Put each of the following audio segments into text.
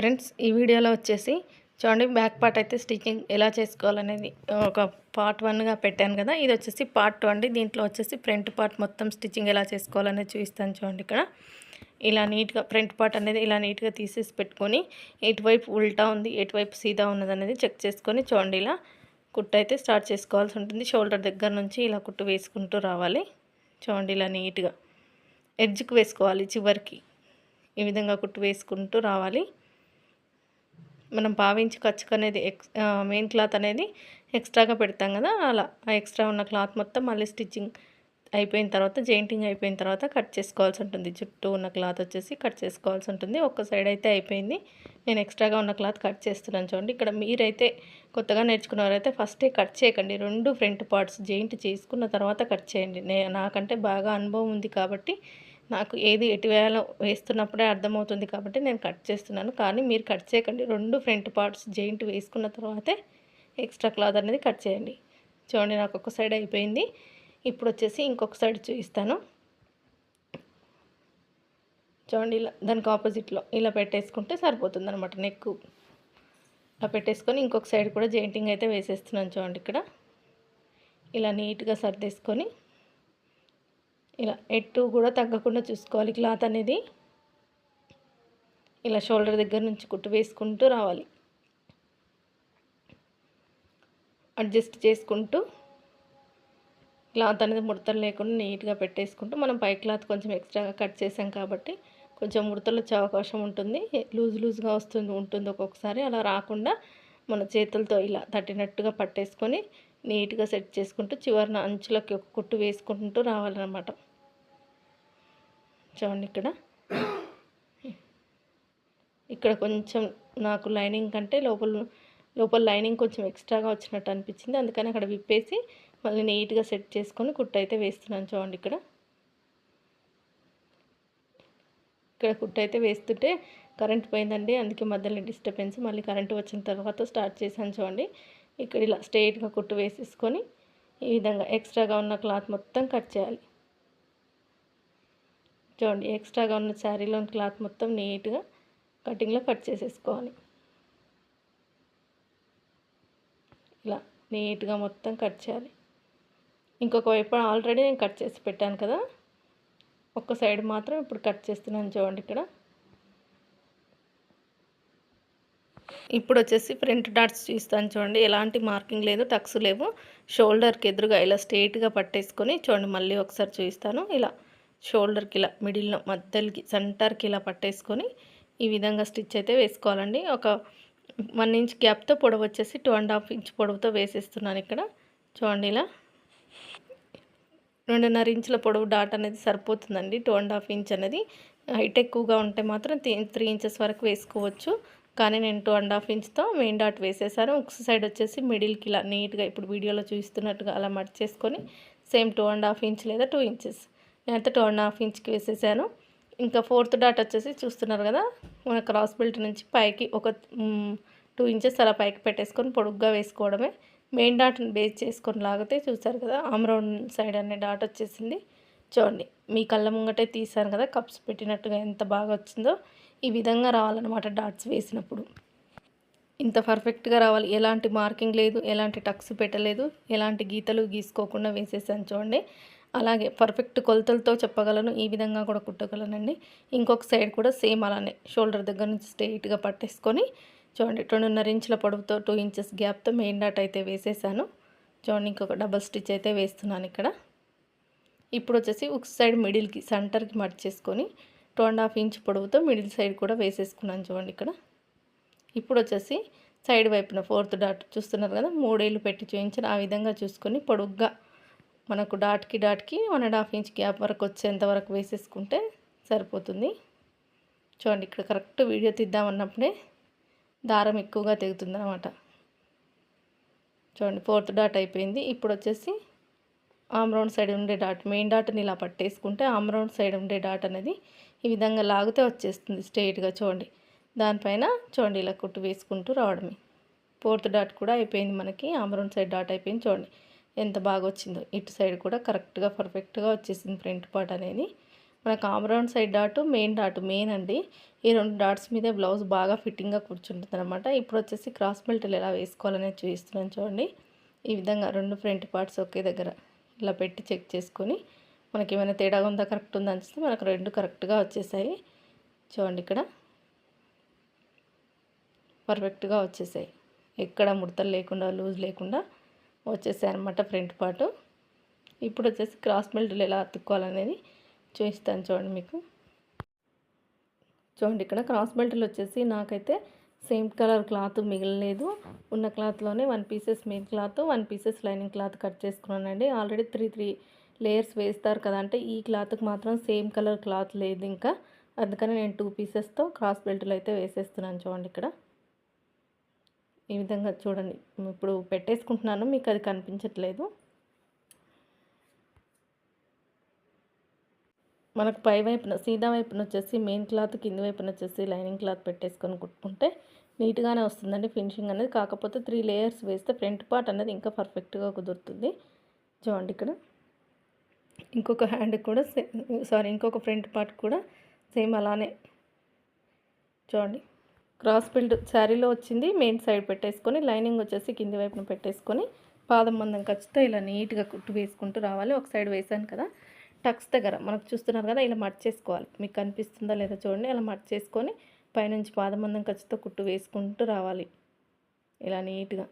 Friends, ఈ వీడియోలో వచ్చేసి చూడండి బ్యాక్ పార్ట్ అయితే స్టిచ్చింగ్ ఎలా చేసుకోవాలనేది ఒక పార్ట్ 1గా పెట్టాను కదా. ఇది వచ్చేసి పార్ట్ 2 అండి. దీంట్లో వచ్చేసి ఫ్రంట్ పార్ట్ మొత్తం స్టిచ్చింగ్ ఎలా చేసుకోవాలనేది చూపిస్తాను. చూడండి ఇక్కడ ఇలా నీట్గా ఫ్రంట్ పార్ట్ అనేది ఇలా నీట్గా తీసేసి పెట్టుకొని ఎటువైపు ఉల్టా ఉంది ఎటువైపు సీదా ఉన్నది అనేది చెక్ చేసుకొని చూడండి ఇలా కుట్టు అయితే స్టార్ట్ చేసుకోవాల్సి ఉంటుంది. షోల్డర్ దగ్గర నుంచి ఇలా కుట్టు వేసుకుంటూ రావాలి. చూడండి ఇలా నీట్గా ఎడ్జ్కి వేసుకోవాలి. చివరికి ఈ విధంగా కుట్టు వేసుకుంటూ రావాలి. మనం భావించి ఖర్చుకు అనేది మెయిన్ క్లాత్ అనేది ఎక్స్ట్రాగా పెడతాం కదా, అలా ఆ ఎక్స్ట్రా ఉన్న క్లాత్ మొత్తం మళ్ళీ స్టిచ్చింగ్ అయిపోయిన తర్వాత జెయింటింగ్ అయిపోయిన తర్వాత కట్ చేసుకోవాల్సి ఉంటుంది. చుట్టూ ఉన్న క్లాత్ వచ్చేసి కట్ చేసుకోవాల్సి ఉంటుంది. ఒక్క సైడ్ అయితే అయిపోయింది. నేను ఎక్స్ట్రాగా ఉన్న క్లాత్ కట్ చేస్తున్నాను. చూడండి ఇక్కడ మీరైతే కొత్తగా నేర్చుకున్నవారైతే ఫస్టే కట్ చేయకండి. 2 ఫ్రంట్ పార్ట్స్ జెయింట్ చేసుకున్న తర్వాత కట్ చేయండి. నాకంటే బాగా అనుభవం ఉంది కాబట్టి నాకు ఏది ఎటు వేయాలో వేస్తున్నప్పుడే అర్థమవుతుంది కాబట్టి నేను కట్ చేస్తున్నాను. కానీ మీరు కట్ చేయకండి. 2 ఫ్రంట్ పార్ట్స్ జెయింట్ వేసుకున్న తర్వాతే ఎక్స్ట్రా క్లాత్ అనేది కట్ చేయండి. చూడండి నాకు ఒక సైడ్ అయిపోయింది. ఇప్పుడు వచ్చేసి ఇంకొక సైడ్ చూపిస్తాను. చూడండి ఇలా దానికి ఆపోజిట్లో ఇలా పెట్టేసుకుంటే సరిపోతుంది అనమాట. నెక్ ఇలా పెట్టేసుకొని ఇంకొక సైడ్ కూడా జెయింటింగ్ అయితే వేసేస్తున్నాను. చూడండి ఇక్కడ ఇలా నీట్గా సర్దేసుకొని ఇలా ఎటు కూడా తగ్గకుండా చూసుకోవాలి. క్లాత్ అనేది ఇలా షోల్డర్ దగ్గర నుంచి కుట్టు వేసుకుంటూ రావాలి. అడ్జస్ట్ చేసుకుంటూ క్లాత్ అనేది ముడతలు లేకుండా నీట్గా పెట్టేసుకుంటూ మనం పై క్లాత్ కొంచెం ఎక్స్ట్రాగా కట్ చేసాం కాబట్టి కొంచెం ముడతలు వచ్చే అవకాశం ఉంటుంది. లూజ్గా ఉంటుంది ఒక్కొక్కసారి. అలా రాకుండా మన చేతులతో ఇలా తట్టినట్టుగా పట్టేసుకొని నీట్గా సెట్ చేసుకుంటూ చివరిన అంచులకి ఒక కుట్టు వేసుకుంటూ రావాలన్నమాట. చూడండి ఇక్కడ కొంచెం నాకు లైనింగ్ కంటే లోపల లైనింగ్ కొంచెం ఎక్స్ట్రాగా వచ్చినట్టు అనిపించింది. అందుకని అక్కడ విప్పేసి మళ్ళీ నీట్గా సెట్ చేసుకొని కుట్టు అయితే వేస్తున్నాను. చూడండి ఇక్కడ కుట్టు అయితే వేస్తుంటే కరెంట్ పోయిందండి. అందుకే మధ్యలో డిస్టర్బెన్స్. మళ్ళీ కరెంట్ వచ్చిన తర్వాత స్టార్ట్ చేశాను. చూడండి ఇక్కడ ఇలా స్ట్రైట్గా కుట్టు వేసేసుకొని ఈ విధంగా ఎక్స్ట్రాగా ఉన్న క్లాత్ మొత్తం కట్ చేయాలి. చూడండి ఎక్స్ట్రాగా ఉన్న శారీలోని క్లాత్ మొత్తం నీట్గా కటింగ్లో కట్ చేసేసుకోవాలి. ఇలా నీట్గా మొత్తం కట్ చేయాలి. ఇంకొక వైపు ఆల్రెడీ నేను కట్ చేసి పెట్టాను కదా, ఒక్క సైడ్ మాత్రం ఇప్పుడు కట్ చేస్తున్నాను. చూడండి ఇక్కడ ఇప్పుడు వచ్చేసి ఫ్రంట్ డాట్స్ చూస్తాను. చూడండి ఎలాంటి మార్కింగ్ లేదు, టక్స్ లేవు. షోల్డర్కి ఎదురుగా ఇలా స్ట్రైట్గా పట్టేసుకొని చూడండి మళ్ళీ ఒకసారి చూపిస్తాను. ఇలా షోల్డర్కి ఇలా మిడిల్లో మధ్యలోకి సెంటర్కి ఇలా పట్టేసుకొని ఈ విధంగా స్టిచ్ అయితే వేసుకోవాలండి. ఒక 1 ఇంచ్ గ్యాప్తో పొడవు వచ్చేసి 2.5 ఇంచ్ పొడవుతో వేసేస్తున్నాను. ఇక్కడ చూడండి ఇలా 2.5 ఇంచుల పొడవు డాట్ అనేది సరిపోతుందండి. 2.5 ఇంచ్ అనేది హైట్ ఎక్కువగా ఉంటే మాత్రం 3 ఇంచెస్ వరకు వేసుకోవచ్చు. కానీ నేను 2.5 ఇంచ్తో మెయిన్ డాట్ వేసేసాను. ఒక సైడ్ వచ్చేసి మిడిల్కి ఇలా నీట్గా ఇప్పుడు వీడియోలో చూపిస్తున్నట్టుగా అలా మర్చేసుకొని సేమ్ 2.5 ఇంచ్ లేదా 2 ఇంచెస్ నేనైతే 2.5 ఇంచ్కి వేసేసాను. ఇంకా 4th డాట్ వచ్చేసి చూస్తున్నారు కదా, మన క్రాస్ బెల్ట్ నుంచి పైకి ఒక 2 ఇంచెస్ అలా పైకి పెట్టేసుకొని పొడుగ్గా వేసుకోవడమే. మెయిన్ డాట్ని బేస్ చేసుకొని లాగితే చూసారు కదా ఆమ్ రౌండ్ సైడ్ అనే డాట్ వచ్చేసింది. చూడండి మీ కళ్ళ ముంగటే తీసాను కదా కప్స్ పెట్టినట్టుగా ఎంత బాగా వచ్చిందో. ఈ విధంగా రావాలన్నమాట డాట్స్ వేసినప్పుడు. ఇంత పర్ఫెక్ట్గా రావాలి. ఎలాంటి మార్కింగ్ లేదు, ఎలాంటి టక్స్ పెట్టలేదు, ఎలాంటి గీతలు గీసుకోకుండా వేసేసాను. చూడండి అలాగే పర్ఫెక్ట్ కొలతలతో చెప్పగలను. ఈ విధంగా కూడా కుట్టగలనండి. ఇంకొక సైడ్ కూడా సేమ్ అలానే షోల్డర్ దగ్గర నుంచి స్ట్రైట్గా పట్టేసుకొని చూడండి 2.5 ఇంచుల పొడవుతో 2 ఇంచెస్ గ్యాప్తో మెయిన్ డాట్ అయితే వేసేసాను. చూడండి ఇంకొక డబల్ స్టిచ్ అయితే వేస్తున్నాను ఇక్కడ. ఇప్పుడు వచ్చేసి ఒక సైడ్ మిడిల్కి సెంటర్కి మర్చేసుకొని 2.5 ఇంచ్ పొడవుతో మిడిల్ సైడ్ కూడా వేసేసుకున్నాను. చూడండి ఇక్కడ ఇప్పుడు వచ్చేసి సైడ్ వైపున 4th డాట్ చూస్తున్నారు కదా, 3 ఏళ్ళు పెట్టి చూపించాను. ఆ విధంగా చూసుకొని పొడుగ్గా మనకు డాట్కి 1.5 ఇంచ్ గ్యాప్ వరకు వచ్చేంత వరకు వేసేసుకుంటే సరిపోతుంది. చూడండి ఇక్కడ కరెక్ట్ వీడియో తీద్దామన్నప్పుడే దారం ఎక్కువగా తెగుతుంది అనమాట. చూడండి 4th డాట్ అయిపోయింది. ఇప్పుడు వచ్చేసి ఆమ్ రౌండ్ సైడ్ ఉండే డాట్ మెయిన్ డాట్ని ఇలా పట్టేసుకుంటే ఆమ్ రౌండ్ సైడ్ ఉండే డాట్ అనేది ఈ విధంగా లాగితే వచ్చేస్తుంది స్ట్రైట్గా. చూడండి దానిపైన చూడండి ఇలా కుట్టు వేసుకుంటూ రావడమే. 4th డాట్ కూడా అయిపోయింది మనకి. ఆమ్ రౌండ్ సైడ్ డాట్ అయిపోయింది. చూడండి ఎంత బాగా వచ్చిందో. ఇటు సైడ్ కూడా కరెక్ట్గా పర్ఫెక్ట్గా వచ్చేసింది ఫ్రంట్ పార్ట్ అనేది. మనకు arm round side dot main అండి. ఈ 2 డాట్స్ మీదే బ్లౌజ్ బాగా ఫిట్టింగ్గా కూర్చుంటుందన్నమాట. ఇప్పుడు వచ్చేసి క్రాస్ బెల్ట్లు ఎలా వేసుకోవాలనేది చూపిస్తున్నాను చూడండి. ఈ విధంగా 2 ఫ్రంట్ పార్ట్స్ ఒకే దగ్గర ఇలా పెట్టి చెక్ చేసుకొని మనకి ఏమైనా తేడా ఉందా కరెక్ట్ ఉందా అనిపిస్తే మనకు 2 కరెక్ట్గా వచ్చేసాయి. చూడండి ఇక్కడ పర్ఫెక్ట్గా వచ్చేసాయి. ఎక్కడ ముడతలు లేకుండా లూజ్ లేకుండా వచ్చేసాయి అన్నమాట ఫ్రంట్ పార్ట్. ఇప్పుడు వచ్చేసి క్రాస్ బెల్ట్లు ఎలా అతుక్కోవాలనేది చూపిస్తాను చూడండి మీకు. చూడండి ఇక్కడ క్రాస్ బెల్ట్లు వచ్చేసి నాకైతే సేమ్ కలర్ క్లాత్ మిగలలేదు. ఉన్న క్లాత్లోనే 1 pieces main cloth, 1 pieces lining cloth cut చేసుకున్నానండి. ఆల్రెడీ 3 లేయర్స్ వేస్తారు కదా, అంటే ఈ క్లాత్కి మాత్రం సేమ్ కలర్ క్లాత్ లేదు ఇంకా, అందుకని నేను 2 పీసెస్తో క్రాస్ బెల్ట్లు అయితే వేసేస్తున్నాను. చూడండి ఇక్కడ ఈ విధంగా చూడండి. ఇప్పుడు పెట్టేసుకుంటున్నాను, మీకు అది కనిపించట్లేదు. మనకు పై వైపున సీదా వైపున వచ్చేసి మెయిన్ క్లాత్, కింది వైపున వచ్చేసి లైనింగ్ క్లాత్ పెట్టేసుకొని కుట్టుకుంటే నీట్గానే వస్తుందండి ఫినిషింగ్ అనేది. కాకపోతే 3 లేయర్స్ వేస్తే ఫ్రంట్ పార్ట్ అనేది ఇంకా పర్ఫెక్ట్గా కుదురుతుంది. చూడండి ఇక్కడ ఇంకొక హ్యాండ్ కూడా ఇంకొక ఫ్రంట్ పార్ట్ కూడా సేమ్ అలానే చూడండి. క్రాస్ బెల్ట్ శారీలో వచ్చింది మెయిన్ సైడ్ పెట్టేసుకొని లైనింగ్ వచ్చేసి కింది వైపున పెట్టేసుకొని పాదం మందం ఖర్చుతో ఇలా నీట్గా కుట్టు వేసుకుంటూ రావాలి. ఒక సైడ్ వేసాను కదా, టక్స్ దగ్గర మనకు చూస్తున్నారు కదా, ఇలా మట్ చేసుకోవాలి. మీకు కనిపిస్తుందా లేదా చూడండి. అలా మట్ చేసుకొని పైనుంచి పాదమందం ఖర్చుతో కుట్టు వేసుకుంటూ రావాలి ఇలా నీట్గా.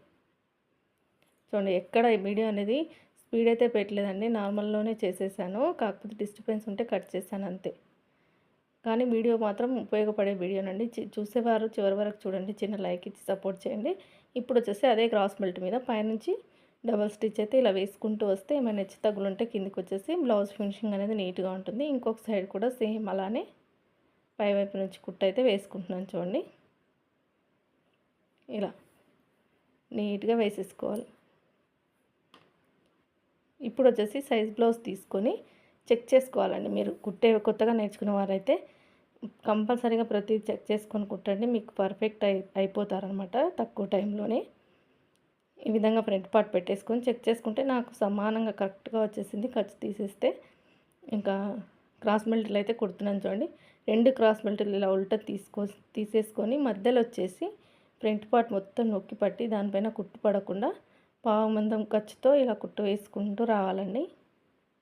చూడండి ఎక్కడ వీడియో అనేది స్పీడ్ అయితే పెట్టలేదండి, నార్మల్లోనే చేసేసాను. కాకపోతే డిస్టర్బెన్స్ ఉంటే కట్ చేశాను అంతే. కానీ వీడియో మాత్రం ఉపయోగపడే వీడియోనండి. చూసేవారు చివరి వరకు చూడండి, చిన్న లైక్ ఇచ్చి సపోర్ట్ చేయండి. ఇప్పుడు వచ్చేసి అదే క్రాస్ బెల్ట్ మీద పైనుంచి డబల్ స్టిచ్ అయితే ఇలా వేసుకుంటూ వస్తే ఏమైనా హెచ్చు తగ్గులుంటే కిందికి వచ్చేసి బ్లౌజ్ ఫినిషింగ్ అనేది నీట్గా ఉంటుంది. ఇంకొక సైడ్ కూడా సేమ్ అలానే పైవైపు నుంచి కుట్టు అయితే వేసుకుంటున్నాను చూడండి. ఇలా నీట్గా వేసేసుకోవాలి. ఇప్పుడు వచ్చేసి సైజ్ బ్లౌజ్ తీసుకొని చెక్ చేసుకోవాలండి. మీరు కొత్తగా నేర్చుకున్న వారైతే కంపల్సరీగా ప్రతి చెక్ చేసుకొని కుట్టండి, మీకు పర్ఫెక్ట్ అయిపోతారనమాట తక్కువ టైంలోనే. ఈ విధంగా ఫ్రంట్ పార్ట్ పెట్టేసుకొని చెక్ చేసుకుంటే నాకు సమానంగా కరెక్ట్గా వచ్చేసింది. ఖర్చు తీసేస్తే ఇంకా క్రాస్ బెల్ట్లు అయితే కుడుతున్నాను చూడండి. 2 క్రాస్ బెల్ట్లు ఇలా ఉల్టా తీసేసుకొని మధ్యలో వచ్చేసి ఫ్రంట్ పార్ట్ మొత్తం నొక్కి పట్టి దానిపైన కుట్టు పడకుండా పావు మందం ఖర్చుతో ఇలా కుట్టు వేసుకుంటూ రావాలండి.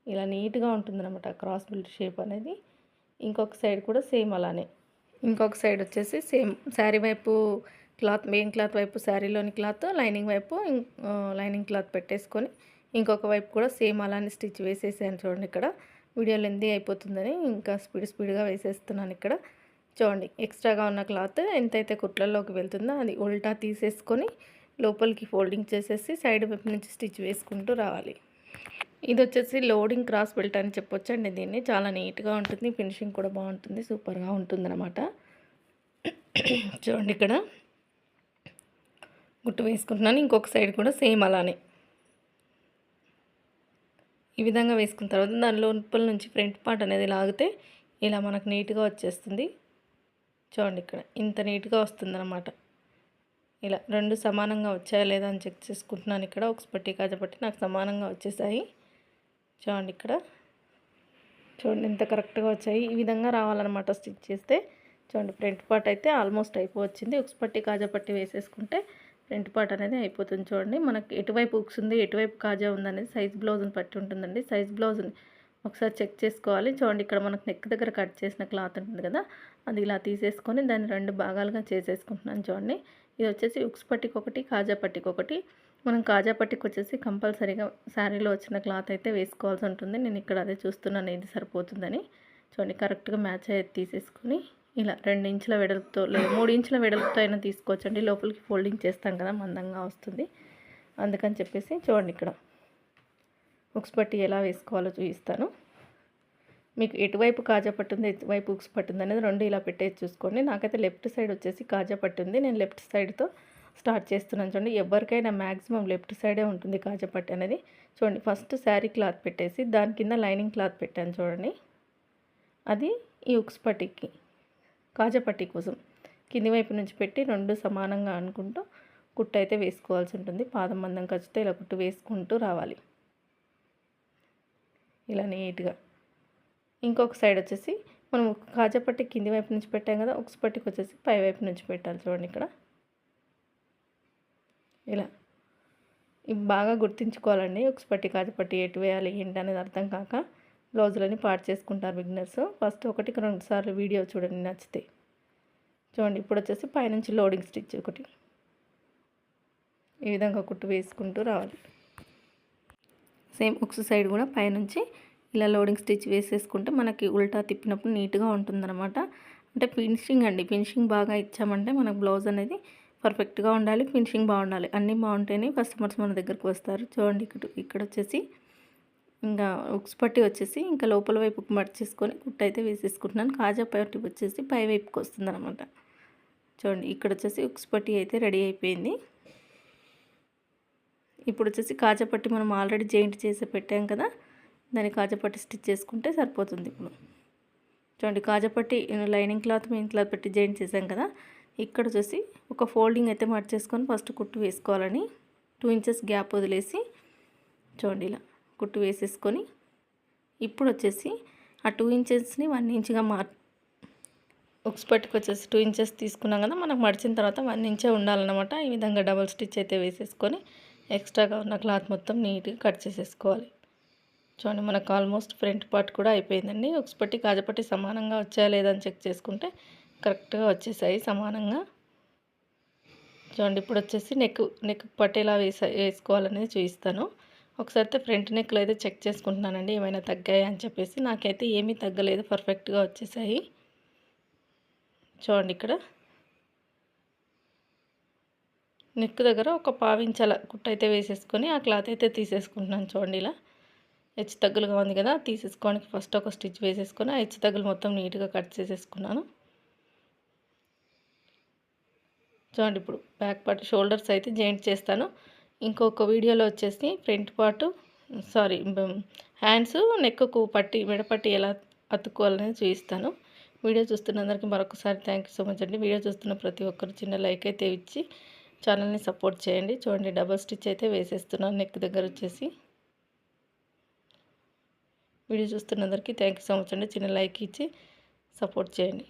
ఇలా నీట్గా ఉంటుందన్నమాట క్రాస్ బెల్ట్ షేప్ అనేది. ఇంకొక సైడ్ కూడా సేమ్ అలానే. ఇంకొక సైడ్ వచ్చేసి సేమ్ శారీ వైపు క్లాత్, మెయిన్ క్లాత్ వైపు శారీలోని క్లాత్, లైనింగ్ వైపు లైనింగ్ క్లాత్ పెట్టేసుకొని ఇంకొక వైపు కూడా సేమ్ అలానే స్టిచ్ వేసేసాను చూడండి. ఇక్కడ వీడియో లెంతీ అయిపోతుందని ఇంకా స్పీడ్గా వేసేస్తున్నాను. ఇక్కడ చూడండి ఎక్స్ట్రాగా ఉన్న క్లాత్ ఎంతైతే కుట్లలోకి వెళ్తుందో అది ఉల్టా తీసేసుకొని లోపలికి ఫోల్డింగ్ చేసేసి సైడ్ వైపు నుంచి స్టిచ్ వేసుకుంటూ రావాలి. ఇది వచ్చేసి లోడింగ్ క్రాస్ బెల్ట్ అని చెప్పొచ్చండి. దీన్ని చాలా నీట్గా ఉంటుంది, ఫినిషింగ్ కూడా బాగుంటుంది, సూపర్గా ఉంటుందన్నమాట. చూడండి ఇక్కడ గుట్టు వేసుకుంటున్నాను. ఇంకొక సైడ్ కూడా సేమ్ అలానే ఈ విధంగా వేసుకున్న తర్వాత దాని లోపల నుంచి ఫ్రంట్ పార్ట్ అనేది లాగితే ఇలా మనకు నీట్గా వచ్చేస్తుంది. చూడండి ఇక్కడ ఇంత నీట్గా వస్తుందన్నమాట. ఇలా 2 సమానంగా వచ్చాయా లేదా అని చెక్ చేసుకుంటున్నాను. ఇక్కడ ఒక పట్టి కాజపట్టి నాకు సమానంగా వచ్చేసాయి. చూడండి ఇక్కడ చూడండి ఎంత కరెక్ట్గా వచ్చాయి. ఈ విధంగా రావాలన్నమాట స్టిచ్ చేస్తే. చూడండి ఫ్రంట్ పార్ట్ అయితే ఆల్మోస్ట్ అయిపోవచ్చింది. ఉక్స్ పట్టి కాజా పట్టి వేసేసుకుంటే ఫ్రంట్ పార్ట్ అనేది అయిపోతుంది. చూడండి మనకి ఎటువైపు ఉక్స్ ఉంది ఎటువైపు కాజా ఉంది అనేది సైజ్ బ్లౌజ్ని పట్టి ఉంటుందండి. సైజ్ బ్లౌజ్ని ఒకసారి చెక్ చేసుకోవాలి. చూడండి ఇక్కడ మనకు నెక్ దగ్గర కట్ చేసిన క్లాత్ ఉంటుంది కదా, అది ఇలా తీసేసుకొని దాన్ని 2 భాగాలుగా చేసేసుకుంటున్నాను. చూడండి ఇది వచ్చేసి ఉక్స్ పట్టికి ఒకటి, కాజా పట్టికి ఒకటి. మనం కాజా పట్టికి వచ్చేసి కంపల్సరీగా శారీలో వచ్చిన క్లాత్ అయితే వేసుకోవాల్సి ఉంటుంది. నేను ఇక్కడ అదే చూస్తున్నాను ఇది సరిపోతుందని. చూడండి కరెక్ట్గా మ్యాచ్ అయ్యేది తీసేసుకొని ఇలా 2 ఇంచుల వెడల్పుతో లేదా 3 ఇంచుల వెడల్పుతో అయినా తీసుకోవచ్చండి. లోపలికి ఫోల్డింగ్ చేస్తాం కదా, మందంగా వస్తుంది. అందుకని చెప్పేసి చూడండి ఇక్కడ ఉక్స్ పట్టి ఎలా వేసుకోవాలో చూపిస్తాను. మీకు ఎటువైపు కాజా పట్టుంది ఎటువైపు ఉక్స్ పట్టుంది అనేది 2 ఇలా పెట్టేసి చూసుకోండి. నాకైతే లెఫ్ట్ సైడ్ వచ్చేసి కాజా పట్టుంది. నేను లెఫ్ట్ సైడ్తో స్టార్ట్ చేస్తున్నాను. చూడండి ఎవరికైనా మ్యాక్సిమం లెఫ్ట్ సైడే ఉంటుంది కాజా పట్టి అనేది. చూడండి ఫస్ట్ శారీ క్లాత్ పెట్టేసి దాని కింద లైనింగ్ క్లాత్ పెట్టాను చూడండి. అది ఈ ఉక్స్ పట్టికి కాజా పట్టి కోసం కింది వైపు నుంచి పెట్టి 2 సమానంగా అనుకుంటూ కుట్టు అయితే వేసుకోవాల్సి ఉంటుంది. పాదం మందం ఖర్చుతో ఇలా కుట్టు వేసుకుంటూ రావాలి ఇలా నీట్గా. ఇంకొక సైడ్ వచ్చేసి మనం కాజా పట్టి కింది వైపు నుంచి పెట్టాం కదా, ఉక్స్ పట్టికి వచ్చేసి పై వైపు నుంచి పెట్టాలి. చూడండి ఇక్కడ ఇలా ఇవి బాగా గుర్తుంచుకోవాలండి. ఉక్స్ పట్టి కాజా పట్టి ఎటు వేయాలి ఏంటి అనేది అర్థం కాక బ్లౌజులని పాడు చేసుకుంటారు బిగినర్స్. ఫస్ట్ 1-2 సార్లు వీడియో చూడండి నచ్చితే. చూడండి ఇప్పుడు వచ్చేసి పైనుంచి లోడింగ్ స్టిచ్ ఒకటి ఈ విధంగా కుట్టు వేసుకుంటూ రావాలి. సేమ్ ఉక్స్ సైడ్ కూడా పైనుంచి ఇలా లోడింగ్ స్టిచ్ వేసేసుకుంటే మనకి ఉల్టా తిప్పినప్పుడు నీట్గా ఉంటుందన్నమాట. అంటే ఫినిషింగ్ అండి, ఫినిషింగ్ బాగా ఇచ్చామంటే మనకు బ్లౌజ్ అనేది పర్ఫెక్ట్గా ఉండాలి, ఫినిషింగ్ బాగుండాలి. అన్నీ బాగుంటేనే కస్టమర్స్ మన దగ్గరకు వస్తారు. చూడండి ఇక్కడ వచ్చేసి ఇంకా ఉక్స్ పట్టి వచ్చేసి ఇంకా లోపల వైపుకి మర్చేసుకొని కుట్టు అయితే వేసేసుకుంటున్నాను. కాజా పట్టి వచ్చేసి పై వైపుకి వస్తుంది అనమాట. చూడండి ఇక్కడ వచ్చేసి ఉక్స్ పట్టి అయితే రెడీ అయిపోయింది. ఇప్పుడు వచ్చేసి కాజా పట్టి మనం ఆల్రెడీ జాయింట్ చేసి పెట్టాం కదా, దాన్ని కాజా పట్టి స్టిచ్ చేసుకుంటే సరిపోతుంది. ఇప్పుడు చూడండి కాజా పట్టి లైనింగ్ క్లాత్ మెయిన్ క్లాత్ పెట్టి జాయింట్ చేసాం కదా, ఇక్కడ వచ్చేసి ఒక ఫోల్డింగ్ అయితే మర్చేసుకొని ఫస్ట్ కుట్టు వేసుకోవాలని 2 ఇంచెస్ గ్యాప్ వదిలేసి చూడండి ఇలా కుట్టు వేసేసుకొని ఇప్పుడు వచ్చేసి ఆ 2 ఇంచెస్ని 1 ఇంచ్గా ఉక్స్ పట్టుకు వచ్చేసి 2 ఇంచెస్ తీసుకున్నాం కదా, మనకు మడిచిన తర్వాత 1 ఇంచే ఉండాలన్నమాట. ఈ విధంగా డబల్ స్టిచ్ అయితే వేసేసుకొని ఎక్స్ట్రాగా ఉన్న క్లాత్ మొత్తం నీట్గా కట్ చేసేసుకోవాలి. చూడండి మనకు ఆల్మోస్ట్ ఫ్రంట్ పార్ట్ కూడా అయిపోయిందండి. ఉక్స్ పట్టి కాజా పట్టి సమానంగా వచ్చాయా లేదని చెక్ చేసుకుంటే కరెక్ట్గా వచ్చేసాయి సమానంగా. చూడండి ఇప్పుడు వచ్చేసి నెక్ పట్టేలా వేసుకోవాలనేది చూపిస్తాను. ఒకసారి అయితే ఫ్రంట్ నెక్లో అయితే చెక్ చేసుకుంటున్నానండి ఏమైనా తగ్గాయా అని చెప్పేసి. నాకైతే ఏమీ తగ్గలేదు, పర్ఫెక్ట్గా వచ్చేసాయి. చూడండి ఇక్కడ నెక్ దగ్గర ఒక 1/2 ఇంచ్ కుట్టు అయితే వేసేసుకొని ఆ క్లాత్ అయితే తీసేసుకుంటున్నాను. చూడండి ఇలా హెచ్చు తగ్గులుగా ఉంది కదా, తీసేసుకోవడానికి ఫస్ట్ ఒక స్టిచ్ వేసేసుకొని ఆ హెచ్చు తగ్గులు మొత్తం నీట్గా కట్ చేసేసుకున్నాను. చూడండి ఇప్పుడు బ్యాక్ పార్ట్ షోల్డర్స్ అయితే జాయింట్ చేస్తాను. ఇంకొక వీడియోలో వచ్చేసి ఫ్రంట్ పార్ట్ హ్యాండ్స్ నెక్కు పట్టి మెడపట్టి ఎలా అతుక్కోవాలనేది చూపిస్తాను. వీడియో చూస్తున్న అందరికీ మరొకసారి థ్యాంక్ యూ సో మచ్ అండి. వీడియో చూస్తున్న ప్రతి ఒక్కరు చిన్న లైక్ అయితే ఇచ్చి ఛానల్ని సపోర్ట్ చేయండి. చూడండి డబల్ స్టిచ్ అయితే వేసేస్తున్నాను నెక్ దగ్గర వచ్చేసి. వీడియో చూస్తున్న అందరికీ థ్యాంక్ యూ సో మచ్ అండి. చిన్న లైక్ ఇచ్చి సపోర్ట్ చేయండి.